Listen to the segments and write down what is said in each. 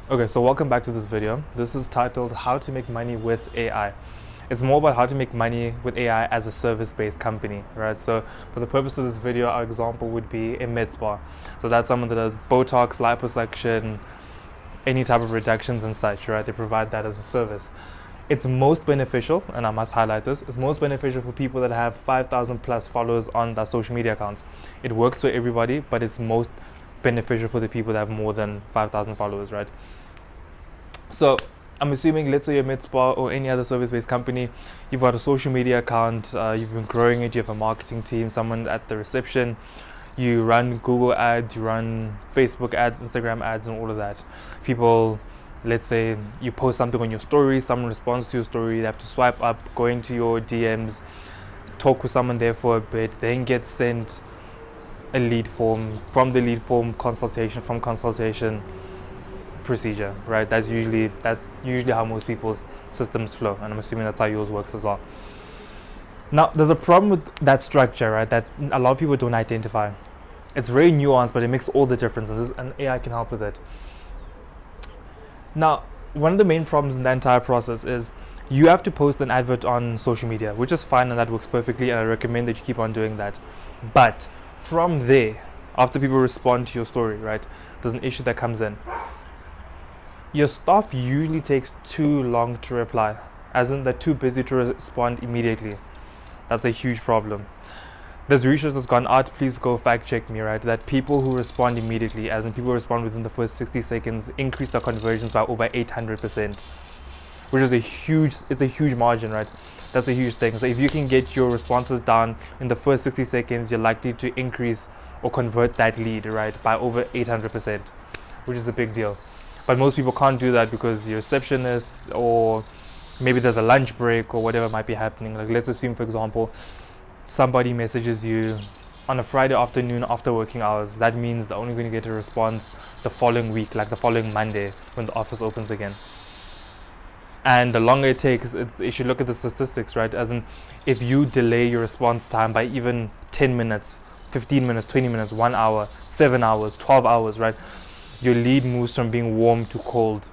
Okay, so welcome back to this video. This is titled How to Make Money with AI. It's more about how to make money with AI as a service-based company, right? So for the purpose of this video, our example would be a med spa. So that's someone that does Botox, liposuction, any type of reductions and such, right? They provide that as a service. It's most beneficial, and I must highlight this, it's most beneficial for people that have 5,000 plus followers on their social media accounts. It works for everybody, but it's most beneficial for the people that have more than 5,000 followers, right? So I'm assuming, let's say you're med spa or any other service-based company, you've got a social media account, you've been growing it, you have a marketing team, someone at the reception, you run Google ads, you run Facebook ads, Instagram ads, and all of that. People, let's say you post something on your story, someone responds to your story, they have to swipe up, go into your DMs, talk with someone there for a bit, then get sent a lead form, from the lead form consultation, from consultation procedure, right? That's usually how most people's systems flow, and I'm assuming that's how yours works as well. Now, there's a problem with that structure, right? That a lot of people don't identify. It's very nuanced, but it makes all the difference, and AI can help with it. Now, one of the main problems in the entire process is you have to post an advert on social media, which is fine and that works perfectly, and I recommend that you keep on doing that. But from there, after people respond to your story, right, there's an issue that comes in. Your staff usually takes too long to reply, as in they're too busy to respond immediately. That's a huge problem. There's research that's gone out, please go fact check me, right, that people who respond immediately, as in people who respond within the first 60 seconds, increase their conversions by over 800%, which is a huge margin, right? That's a huge thing. So if you can get your responses down in the first 60 seconds, you're likely to increase or convert that lead, right, by over 800%, which is a big deal. But most people can't do that because you're a receptionist, or maybe there's a lunch break or whatever might be happening. Like, let's assume, for example, somebody messages you on a Friday afternoon after working hours. That means they're only going to get a response the following week, like the following Monday when the office opens again. And the longer it takes, you should look at the statistics, right? As in, if you delay your response time by even 10 minutes, 15 minutes, 20 minutes, 1 hour, 7 hours, 12 hours, right? Your lead moves from being warm to cold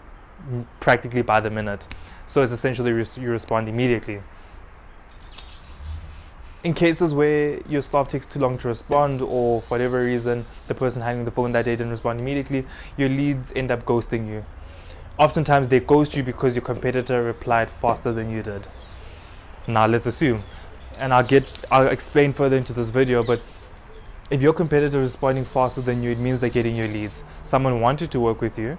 practically by the minute. So it's essentially you respond immediately. In cases where your staff takes too long to respond, or for whatever reason the person handling the phone that day didn't respond immediately, your leads end up ghosting you. Oftentimes they ghost you because your competitor replied faster than you did. Now let's assume, and I'll explain further into this video, but if your competitor is responding faster than you, it means they're getting your leads. Someone wanted to work with you,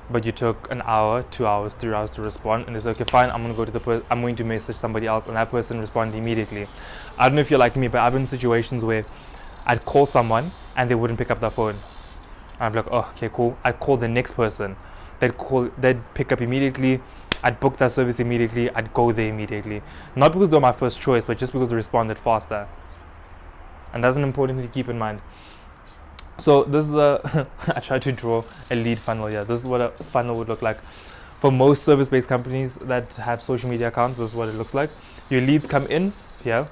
but you took an hour, 2 hours, 3 hours to respond, and they said, okay, fine, I'm going to message somebody else, and that person responded immediately. I don't know if you're like me, but I've been in situations where I'd call someone and they wouldn't pick up their phone. I'd be like, oh, okay, cool. I'd call the next person. They'd pick up immediately. I'd book that service immediately. I'd go there immediately. Not because they were my first choice, but just because they responded faster. And that's an important thing to keep in mind. So this is I tried to draw a lead funnel here. This is what a funnel would look like. For most service-based companies that have social media accounts, this is what it looks like. Your leads come in here.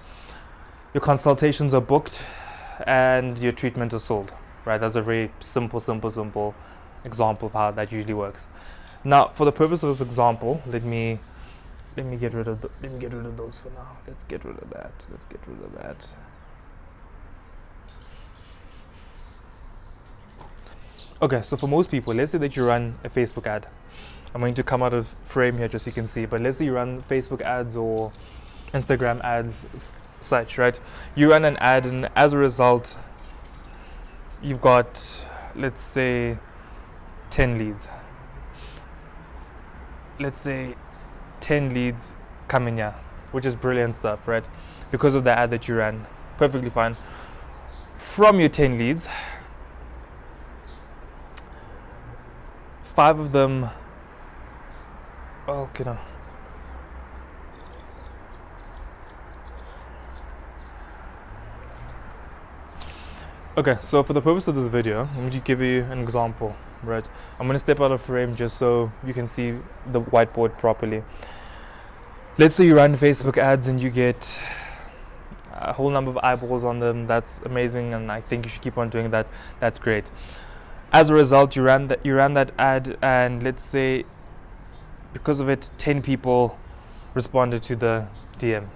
Your consultations are booked, and your treatment is sold. Right? That's a very simple example of how that usually works. Now, for the purpose of this example, let me get rid of those for now. Let's get rid of that. Okay, so for most people, let's say that you run a Facebook ad. I'm going to come out of frame here just so you can see, but let's say you run Facebook ads or Instagram ads, such, right? You run an ad, and as a result, you've got, let's say, 10 leads. Let's say 10 leads come in here, which is brilliant stuff, right? Because of the ad that you ran, perfectly fine. From your 10 leads, 5 of them, Okay, so for the purpose of this video, I'm going to give you an example, right? I'm going to step out of frame just so you can see the whiteboard properly. Let's say you run Facebook ads and you get a whole number of eyeballs on them. That's amazing, and I think you should keep on doing that. That's great. As a result, you ran that ad, and let's say because of it, 10 people responded to the DM.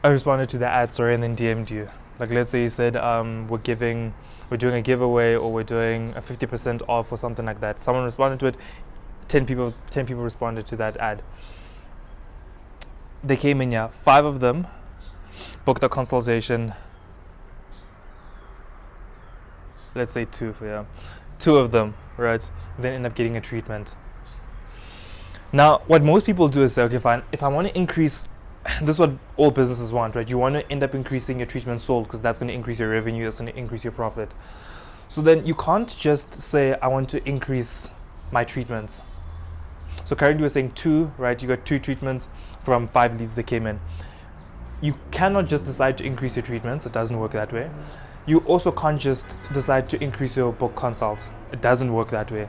I responded to the ad, sorry, and then DM'd you. Like, let's say you said, we're doing a giveaway, or we're doing a 50% off or something like that. Someone responded to it. 10 people responded to that ad. They came in here. 5 of them booked a consultation. Let's say 2 for you. 2 of them, right? Then end up getting a treatment. Now, what most people do is say, okay, fine. If I want to increase, this is what all businesses want, right? You want to end up increasing your treatment sold, because that's going to increase your revenue. That's going to increase your profit. So then you can't just say, I want to increase my treatments. So currently we're saying 2, right? You got 2 treatments from 5 leads that came in. You cannot just decide to increase your treatments. It doesn't work that way. You also can't just decide to increase your book consults. It doesn't work that way.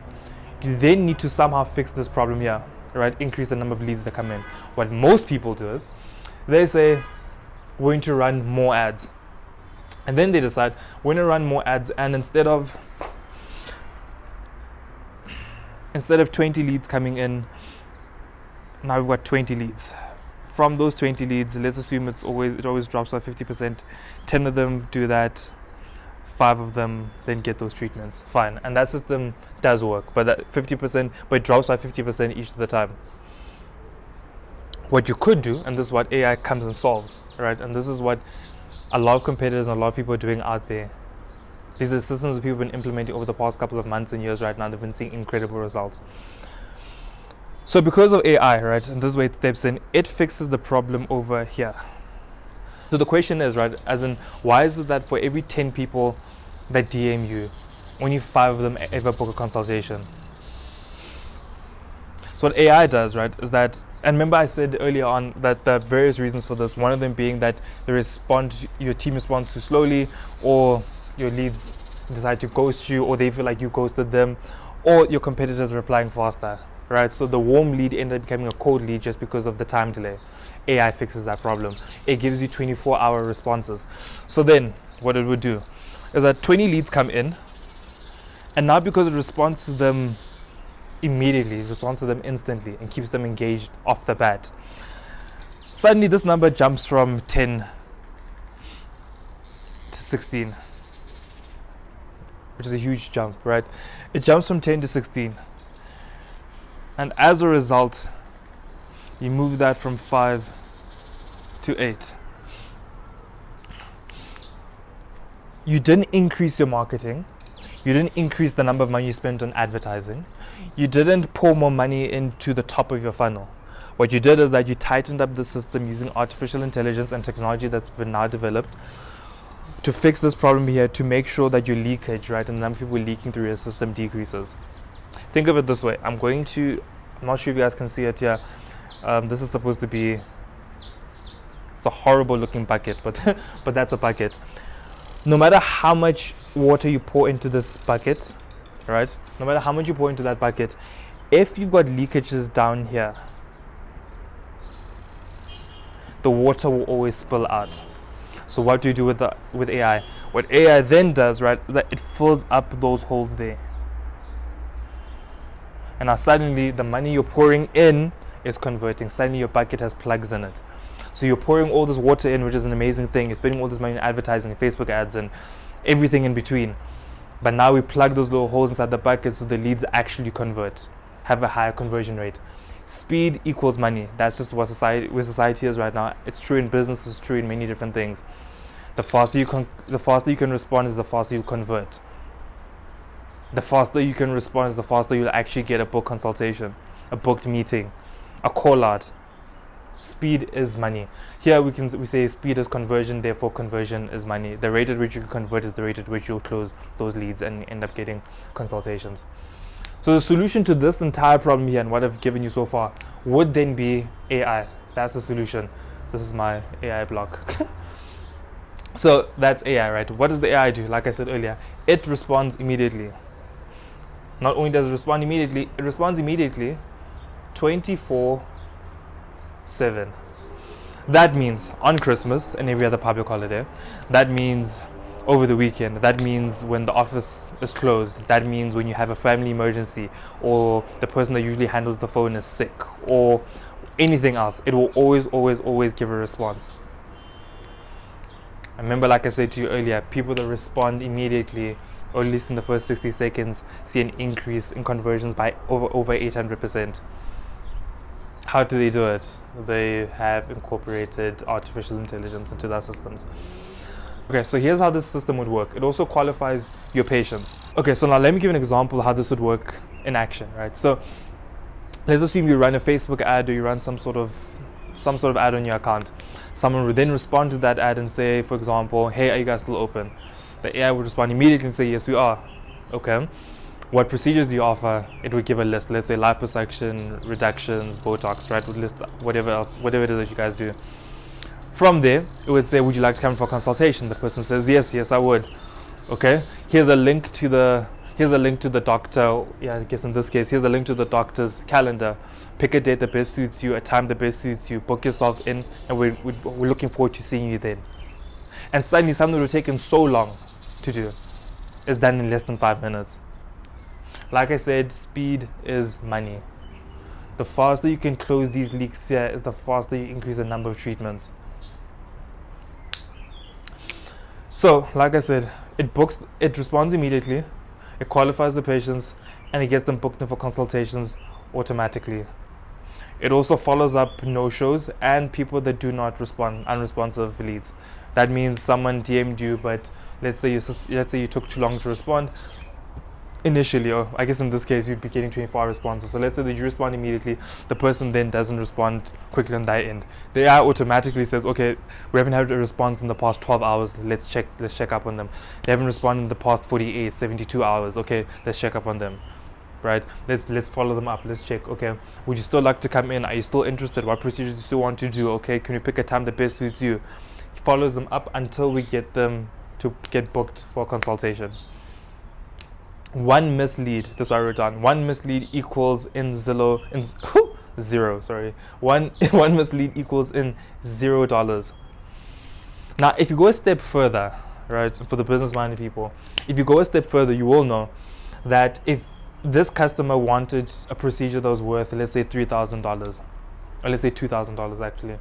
You then need to somehow fix this problem here, right? Increase the number of leads that come in. What most people do is they say, we're going to run more ads. And then they decide, we're going to run more ads, and instead of 20 leads coming in, now we've got 20 leads. From those 20 leads, let's assume it always drops by 50%. 10 of them do that. 5 of them then get those treatments. Fine. And that system does work, but that 50%, but it drops by 50% each of the time. What you could do, and this is what AI comes and solves, right? And this is what a lot of competitors and a lot of people are doing out there. These are systems that people have been implementing over the past couple of months and years right now. They've been seeing incredible results. So because of AI, right, and this is where it steps in, it fixes the problem over here. So the question is, right, as in, why is it that for every 10 people that DM you, only 5 of them ever book a consultation? So what AI does, right, is that, and remember I said earlier on that there are various reasons for this, one of them being that your team responds too slowly, or your leads decide to ghost you, or they feel like you ghosted them, or your competitors are replying faster, right? So the warm lead ended up becoming a cold lead just because of the time delay. AI fixes that problem. It gives you 24-hour responses. So then what it would do is that 20 leads come in, and now because it responds to them immediately, it responds to them instantly and keeps them engaged off the bat, suddenly this number jumps from 10 to 16, which is a huge jump, right? It jumps from 10 to 16. And as a result, you move that from 5 to 8. You didn't increase your marketing. You didn't increase the number of money you spent on advertising. You didn't pour more money into the top of your funnel. What you did is that you tightened up the system using artificial intelligence and technology that's been now developed to fix this problem here, to make sure that your leakage, right, and the number of people leaking through your system decreases. Think of it this way. I'm not sure if you guys can see it here. This is supposed to be, it's a horrible looking bucket, but but that's a bucket. No matter how much water you pour into this bucket, right? No matter how much you pour into that bucket, if you've got leakages down here, the water will always spill out. So what do you do with AI? What AI then does, right, is that it fills up those holes there. And now suddenly the money you're pouring in is converting. Suddenly your bucket has plugs in it. So you're pouring all this water in, which is an amazing thing. You're spending all this money in advertising, Facebook ads, and everything in between. But now we plug those little holes inside the bucket so the leads actually convert, have a higher conversion rate. Speed equals money. That's just where society is right now. It's true in business. It's true in many different things. The faster you can respond is the faster you convert. The faster you can respond is the faster you'll actually get a book consultation, a booked meeting, a call out. Speed is money. Here we say speed is conversion, therefore conversion is money. The rate at which you convert is the rate at which you'll close those leads and end up getting consultations. So the solution to this entire problem here and what I've given you so far would then be AI. That's the solution. This is my AI block. So that's AI, right? What does the AI do? Like I said earlier, it responds immediately. Not only does it respond immediately, it responds immediately 24/7. That means on Christmas and every other public holiday. That means over the weekend. That means when the office is closed. That means when you have a family emergency, or the person that usually handles the phone is sick, or anything else. It will always give a response. I remember, like I said to you earlier, people that respond immediately, or at least in the first 60 seconds, see an increase in conversions by over 800%. How do they do it? They have incorporated artificial intelligence into their systems. Okay, so here's how this system would work. It also qualifies your patients. Okay, so now let me give an example of how this would work in action, right? So let's assume you run a Facebook ad, or you run some sort of ad on your account. Someone would then respond to that ad and say, for example, hey, are you guys still open? The AI would respond immediately and say, yes, we are. Okay. What procedures do you offer? It would give a list. Let's say liposuction, reductions, Botox, right? It would list whatever it is that you guys do. From there, it would say, would you like to come for a consultation? The person says, yes, I would. Okay. Here's a link to the doctor. Yeah, I guess in this case, here's a link to the doctor's calendar. Pick a date that best suits you, a time that best suits you, book yourself in, and we're looking forward to seeing you then. And suddenly something that would have taken so long to do is done in less than 5 minutes. Like I said, speed is money. The faster you can close these leaks here is the faster you increase the number of treatments. So, like I said, it responds immediately, it qualifies the patients, and it gets them booked in for consultations automatically. It also follows up no-shows and people that do not respond, unresponsive leads. That means someone DM'd you, but let's say you took too long to respond initially, or I guess in this case you'd be getting 24-hour responses. So let's say that you respond immediately, the person then doesn't respond quickly on their end. The AI automatically says, okay, we haven't had a response in the past 12 hours, let's check up on them. They haven't responded in the past 48, 72 hours, okay, let's check up on them. Right? Let's follow them up. Let's check. Okay, would you still like to come in? Are you still interested? What procedures do you still want to do? Okay, can you pick a time that best suits you? He follows them up until we get them to get booked for a consultation. One mislead. That's what I wrote down. One mislead equals zero. Sorry. One mislead equals in $0. Now, if you go a step further, right, for the business-minded people, if you go a step further, you will know that if this customer wanted a procedure that was worth, let's say $3,000, or let's say $2,000 actually.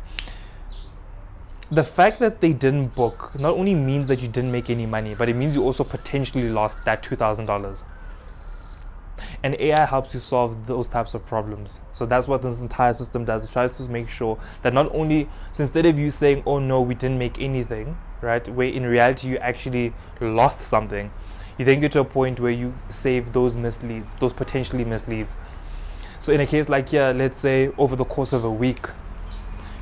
The fact that they didn't book not only means that you didn't make any money, but it means you also potentially lost that $2,000. And AI helps you solve those types of problems. So that's what this entire system does. It tries to make sure that not only, so instead of you saying, oh no, we didn't make anything, right, where in reality you actually lost something, you then get to a point where you save those misleads, those potentially misleads. So in a case like here, let's say over the course of a week,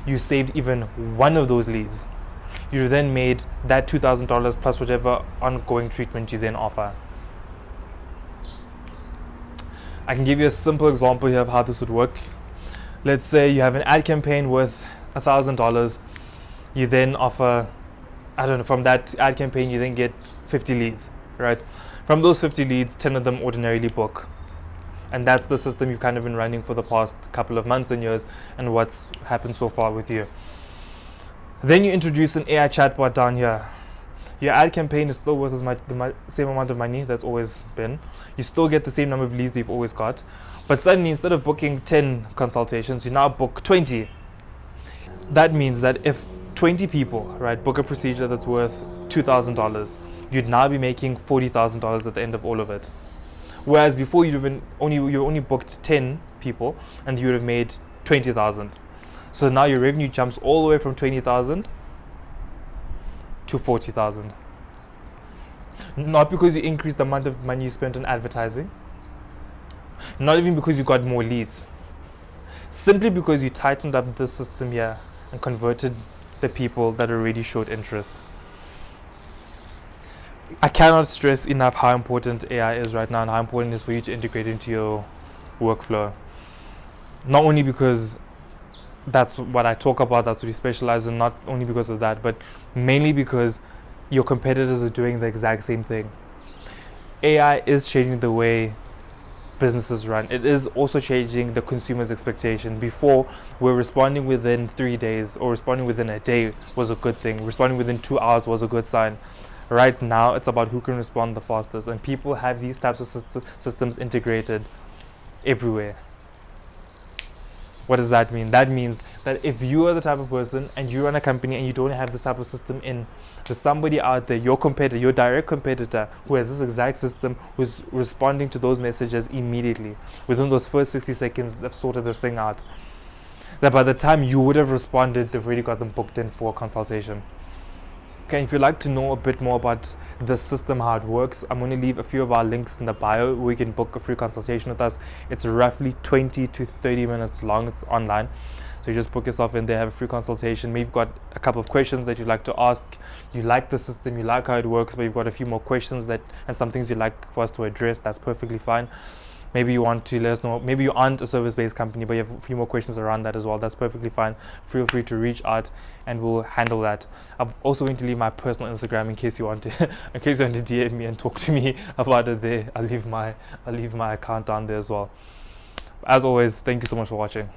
you saved even one of those leads. You then made that $2,000 plus whatever ongoing treatment you then offer. I can give you a simple example here of how this would work. Let's say you have an ad campaign worth $1,000. You then offer, from that ad campaign, you then get 50 leads. Right? From those 50 leads, 10 of them ordinarily book. And that's the system you've kind of been running for the past couple of months and years, and what's happened so far with you. Then you introduce an AI chatbot down here. Your ad campaign is still worth the same amount of money that's always been. You still get the same number of leads that you've always got. But suddenly, instead of booking 10 consultations, you now book 20. That means that if 20 people, right, book a procedure that's worth $2,000, you'd now be making $40,000 at the end of all of it. Whereas before you only booked 10 people and you would have made 20,000. So now your revenue jumps all the way from 20,000 to 40,000. Not because you increased the amount of money you spent on advertising, not even because you got more leads, simply because you tightened up the system here and converted the people that already showed interest. I cannot stress enough how important AI is right now and how important it is for you to integrate into your workflow. Not only because that's what I talk about, that's what we specialize in, not only because of that, but mainly because your competitors are doing the exact same thing. AI is changing the way businesses run. It is also changing the consumer's expectation. Before, we're responding within 3 days or responding within a day was a good thing. Responding within 2 hours was a good sign. Right now, it's about who can respond the fastest, and people have these types of systems integrated everywhere. What does that mean? That means that if you are the type of person and you run a company and you don't have this type of system in, there's somebody out there, your competitor, your direct competitor, who has this exact system, who's responding to those messages immediately. Within those first 60 seconds, they've sorted this thing out. That by the time you would have responded, they've already got them booked in for a consultation. Okay, if you'd like to know a bit more about the system, how it works, I'm going to leave a few of our links in the bio where you can book a free consultation with us. It's roughly 20 to 30 minutes long. It's online. So you just book yourself in there, have a free consultation. Maybe you've got a couple of questions that you'd like to ask. You like the system, you like how it works, but you've got a few more questions and some things you'd like for us to address. That's perfectly fine. Maybe you want to let us know, maybe you aren't a service-based company, but you have a few more questions around that as well. That's perfectly fine. Feel free to reach out and we'll handle that. I'm also going to leave my personal Instagram in case you want to DM me and talk to me about it there. I'll leave my account down there as well. As always, thank you so much for watching.